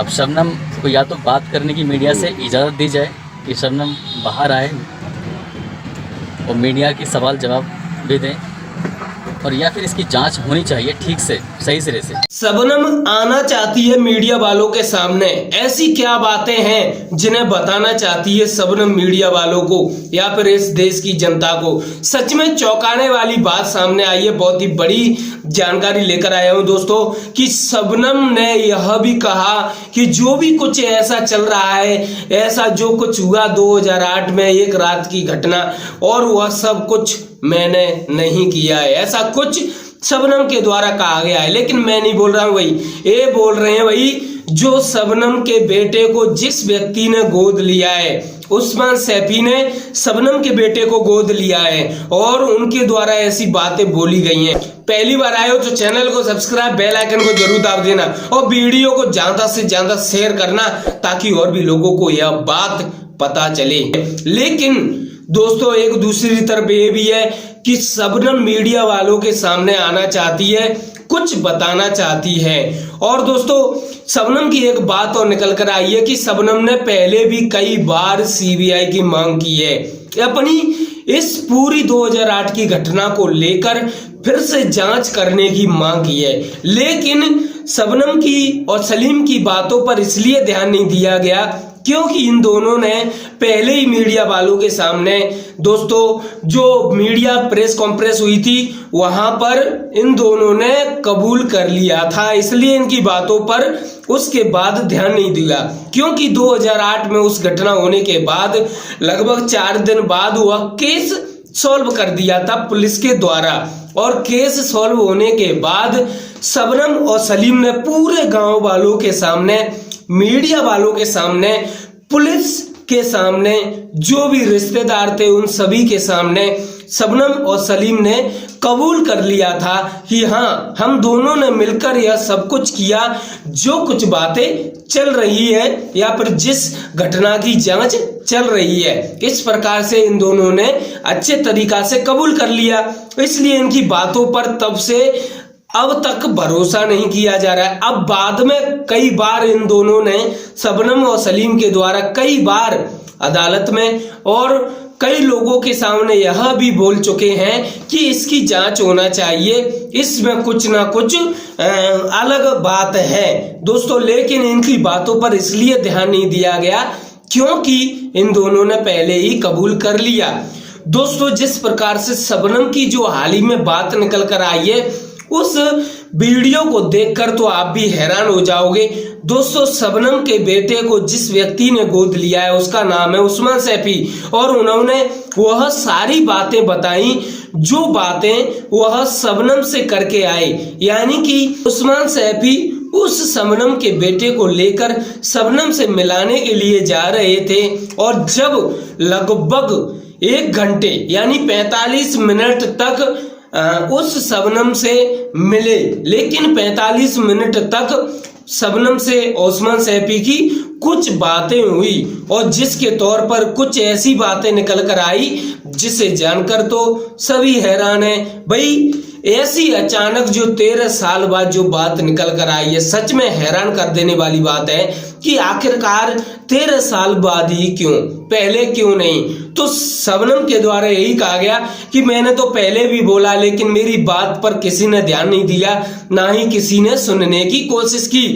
अब शबनम को या तो बात करने की मीडिया से इजाज़त दी जाए कि शबनम बाहर आए और मीडिया के सवाल जवाब भी दें, और या फिर इसकी जांच होनी चाहिए ठीक से, सही सिरे से। शबनम आना चाहती है मीडिया वालों के सामने। ऐसी क्या बातें हैं जिन्हें बताना चाहती है शबनम मीडिया वालों को या फिर इस देश की जनता को? सच में चौंकाने वाली बात सामने आई है। बहुत ही बड़ी जानकारी लेकर आया हूं दोस्तों कि शबनम ने यह भी कहा कि जो भी कुछ ऐसा चल रहा है, ऐसा जो कुछ हुआ 2008 में एक रात की घटना, और वह सब कुछ मैंने नहीं किया है, ऐसा कुछ शबनम के द्वारा कहा गया है। लेकिन मैं नहीं बोल रहा हूं भाई, ये बोल रहे हैं भाई जो शबनम के बेटे को जिस व्यक्ति ने गोद लिया है, उस्मान सैफी ने शबनम के बेटे को गोद लिया है, और उनके द्वारा ऐसी बातें बोली गई हैं। पहली बार आए हो तो चैनल को सब्सक्राइब, बेल आइकन को जरूर दाब देना और वीडियो को ज्यादा से ज्यादा शेयर करना ताकि और भी लोगों को यह बात पता चले। लेकिन दोस्तों एक दूसरी तरफ ये भी है कि शबनम मीडिया वालों के सामने आना चाहती है, कुछ बताना चाहती है। और दोस्तों शबनम की एक बात और निकल कर आई है कि शबनम ने पहले भी कई बार सीबीआई की मांग की है अपनी इस पूरी 2008 की घटना को लेकर फिर से जांच करने की मांग की है। लेकिन शबनम की और सलीम की बातों पर इसलिए ध्यान नहीं दिया गया क्योंकि इन दोनों ने पहले ही मीडिया वालों के सामने दोस्तों जो मीडिया प्रेस कॉन्फ्रेंस हुई थी वहां पर इन दोनों ने कबूल कर लिया था, इसलिए इनकी बातों पर उसके बाद ध्यान नहीं दिया। क्योंकि 2008 में उस घटना होने के बाद लगभग 4 दिन बाद वह केस सॉल्व कर दिया था पुलिस के द्वारा, और केस सॉल्व होने के बाद शबनम और सलीम ने पूरे गांव वालों के सामने, मीडिया वालों के सामने, पुलिस के सामने, जो भी रिश्तेदार थे उन सभी के सामने शबनम और सलीम ने कबूल कर लिया था कि हाँ हम दोनों ने मिलकर यह सब कुछ किया, जो कुछ बातें चल रही है या फिर जिस घटना की जांच चल रही है, इस प्रकार से इन दोनों ने अच्छे तरीका से कबूल कर लिया। इसलिए इनकी बातों पर तब से अब तक भरोसा नहीं किया जा रहा है। अब बाद में कई बार इन दोनों ने शबनम और सलीम के द्वारा कई बार अदालत में और कई लोगों के सामने यह भी बोल चुके हैं कि इसकी जांच होना चाहिए, इसमें कुछ ना कुछ अलग बात है दोस्तों। लेकिन इनकी बातों पर इसलिए ध्यान नहीं दिया गया क्योंकि इन दोनों ने पहले ही कबूल कर लिया। दोस्तों जिस प्रकार से शबनम की जो हाल ही में बात निकल कर आई है उस वीडियो को देखकर तो आप भी हैरान हो जाओगे। दोस्तों शबनम के बेटे को जिस व्यक्ति ने गोद लिया है उसका नाम है उस्मान सैफी, और उन्होंने वह सारी बातें बताई जो बातें वह शबनम से करके आए, यानी कि उस्मान सैफी उस शबनम के बेटे को लेकर शबनम से मिलाने के लिए जा रहे थे, और जब लगभग 1 घंटे यानी 45 मिनट तक उस शबनम से मिले, लेकिन 45 मिनट तक शबनम से उस्मान सैफी की कुछ बातें हुई और जिसके तौर पर कुछ ऐसी बातें निकल कर आई जिसे जानकर तो सभी हैरान है। भाई ऐसी अचानक जो 13 साल बाद जो बात निकल कर आई है, सच में हैरान कर देने वाली बात है कि आखिरकार 13 साल बाद ही क्यों, पहले क्यों नहीं? तो शबनम के द्वारा यही कहा गया कि मैंने तो पहले भी बोला लेकिन मेरी बात पर किसी ने ध्यान नहीं दिया, ना ही किसी ने सुनने की कोशिश की।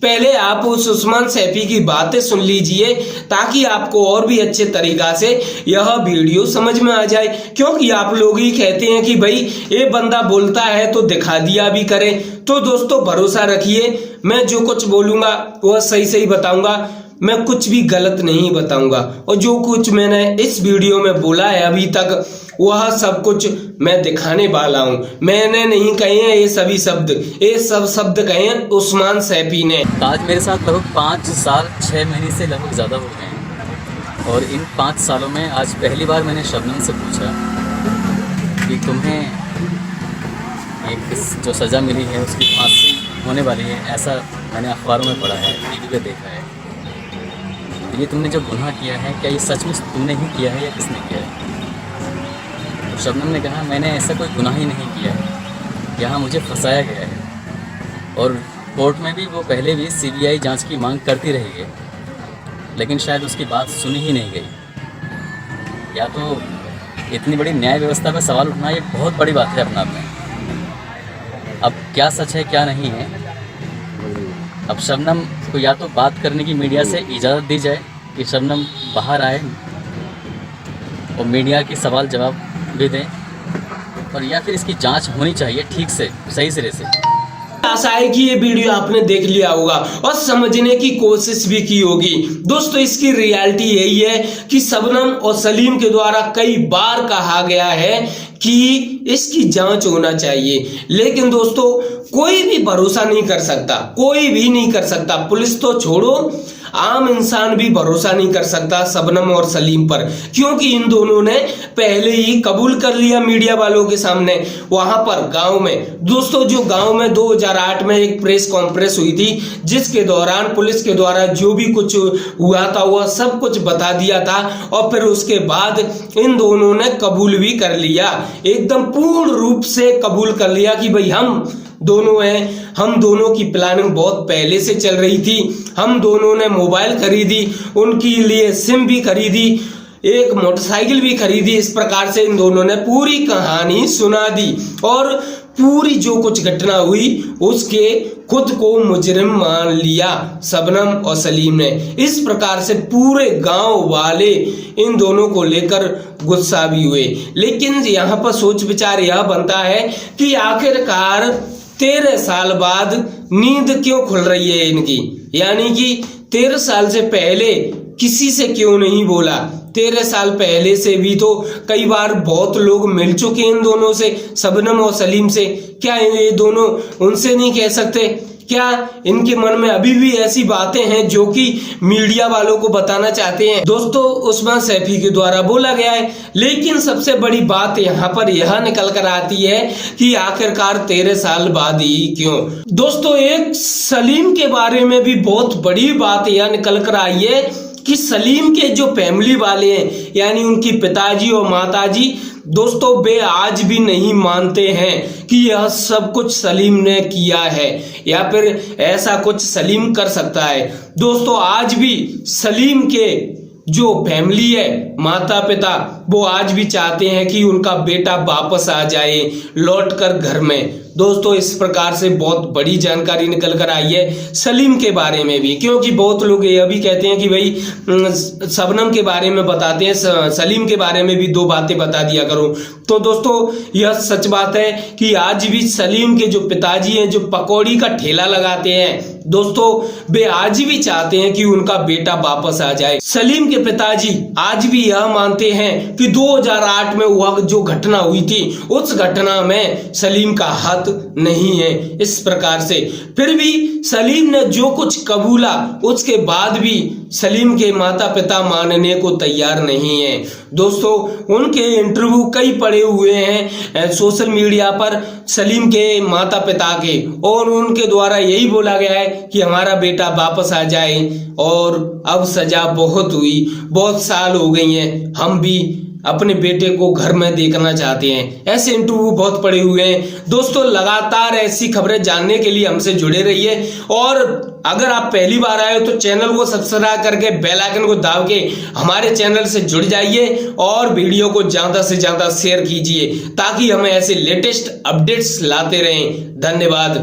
पहले आप उस उस्मान सैफी की बातें सुन लीजिए ताकि आपको और भी अच्छे तरीका से यह वीडियो समझ में आ जाए, क्योंकि आप लोग ही कहते हैं कि भाई ये बंदा बोलता है तो दिखा दिया भी करे। तो दोस्तों भरोसा रखिए, मैं जो कुछ बोलूंगा वह सही सही बताऊंगा, मैं कुछ भी गलत नहीं बताऊंगा, और जो कुछ मैंने इस वीडियो में बोला है अभी तक वह सब कुछ मैं दिखाने वाला हूं। मैंने नहीं कहे हैं ये सभी शब्द, ये सब शब्द कहे हैं उस्मान सैफी ने। आज मेरे साथ लगभग 5 साल 6 महीने से लगभग ज़्यादा हो गए हैं, और इन 5 सालों में आज पहली बार मैंने शबनम से पूछा कि तुम्हें एक जो सज़ा मिली है उसकी फांसी होने वाली है, ऐसा मैंने अखबारों में पढ़ा है, टीवी पे देखा है, ये तुमने जो गुनाह किया है क्या ये सच में तुमने ही किया है या किसने किया है? तो शबनम ने कहा मैंने ऐसा कोई गुनाह ही नहीं किया है, यहाँ मुझे फंसाया गया है, और कोर्ट में भी वो पहले भी सीबीआई जांच की मांग करती रही है, लेकिन शायद उसकी बात सुनी ही नहीं गई। या तो इतनी बड़ी न्याय व्यवस्था पर सवाल उठना ये बहुत बड़ी बात है अपने आप में। अब क्या सच है क्या नहीं है, अब शबनम को या तो बात करने की मीडिया से इजाज़त दी जाए कि शबनम बाहर आए और मीडिया के सवाल जवाब भी दें, और या फिर इसकी जांच होनी चाहिए ठीक से, सही सिरे से। आशा है कि ये वीडियो आपने देख लिया होगा और समझने की कोशिश भी की होगी। दोस्तों, इसकी रियलिटी यही है कि शबनम और सलीम के द्वारा कई बार कहा गया है कि इसकी जांच होना चाहिए, लेकिन दोस्तों कोई भी भरोसा नहीं कर सकता, कोई भी नहीं कर सकता। पुलिस तो छोड़ो, आम इंसान भी भरोसा नहीं कर सकता शबनम और सलीम पर, क्योंकि इन दोनों ने पहले ही कबूल कर लिया मीडिया वालों के सामने। वहां पर गांव में दोस्तों, जो गांव में 2008 में एक प्रेस कॉन्फ्रेंस हुई थी, जिसके दौरान पुलिस के द्वारा जो भी कुछ हुआ था वह सब कुछ बता दिया था, और फिर उसके बाद इन दोनों ने कबूल भी कर लिया, एकदम पूर्ण रूप से कबूल कर लिया कि भाई हम दोनों हैं, हम दोनों की प्लानिंग बहुत पहले से चल रही थी, हम दोनों ने मोबाइल खरीदी, उनके लिए सिम भी खरीदी, एक मोटरसाइकिल भी खरीदी। इस प्रकार से इन दोनों ने पूरी कहानी सुना दी और पूरी जो कुछ घटना हुई उसके खुद को मुजरिम मान लिया शबनम और सलीम ने। इस प्रकार से पूरे गांव वाले इन दोनों को लेकर गुस्सा भी हुए। लेकिन यहाँ पर सोच विचार यह बनता है कि आखिरकार 13 साल बाद नींद क्यों खुल रही है इनकी, यानी कि 13 साल से पहले किसी से क्यों नहीं बोला। 13 साल पहले से भी तो कई बार बहुत लोग मिल चुके हैं इन दोनों से, शबनम और सलीम से। क्या ये दोनों उनसे नहीं कह सकते? क्या इनके मन में अभी भी ऐसी बातें हैं जो कि मीडिया वालों को बताना चाहते हैं? दोस्तों, उस्मान सैफी के द्वारा बोला गया है, लेकिन सबसे बड़ी बात यहाँ पर यह निकल कर आती है कि आखिरकार 13 साल बाद ही क्यों। दोस्तों, एक सलीम के बारे में भी बहुत बड़ी बात यह निकल कर आई है कि सलीम के जो फैमिली वाले हैं, यानी उनकी पिताजी और माताजी, दोस्तों वे आज भी नहीं मानते हैं कि यह सब कुछ सलीम ने किया है या फिर ऐसा कुछ सलीम कर सकता है। दोस्तों, आज भी सलीम के जो फैमिली है, माता पिता, वो आज भी चाहते हैं कि उनका बेटा वापस आ जाए लौट कर घर में। दोस्तों, इस प्रकार से बहुत बड़ी जानकारी निकल कर आई है सलीम के बारे में भी, क्योंकि बहुत लोग यह भी कहते हैं कि भाई शबनम के बारे में बताते हैं, सलीम के बारे में भी 2 बातें बता दिया करो। तो दोस्तों, यह सच बात है कि आज भी सलीम के जो पिताजी हैं, जो पकौड़ी का ठेला लगाते हैं, दोस्तों वे आज भी चाहते हैं कि उनका बेटा वापस आ जाए। सलीम के पिताजी आज भी यह मानते हैं कि 2008 में वह जो घटना हुई थी, उस घटना में सलीम का हाथ नहीं है। इस प्रकार से फिर भी सलीम ने जो कुछ कबूला, उसके बाद भी सलीम के माता पिता मानने को तैयार नहीं है। दोस्तों, उनके इंटरव्यू कई पड़े हुए हैं सोशल मीडिया पर सलीम के माता पिता के, और उनके द्वारा यही बोला गया है कि हमारा बेटा वापस आ जाए, और अब सजा बहुत हुई, बहुत साल हो गई हैं, हम भी अपने बेटे को घर में देखना चाहते हैं। ऐसे इंटरव्यू बहुत पड़े हुए हैं। दोस्तों, लगातार ऐसी खबरें जानने के लिए हमसे जुड़े रहिए, और अगर आप पहली बार आए हो तो चैनल को सब्सक्राइब करके बेल आइकन को दबा के हमारे चैनल से जुड़ जाइए, और वीडियो को ज्यादा से ज्यादा शेयर कीजिए ताकि हमें ऐसे लेटेस्ट अपडेट्स लाते रहें। धन्यवाद।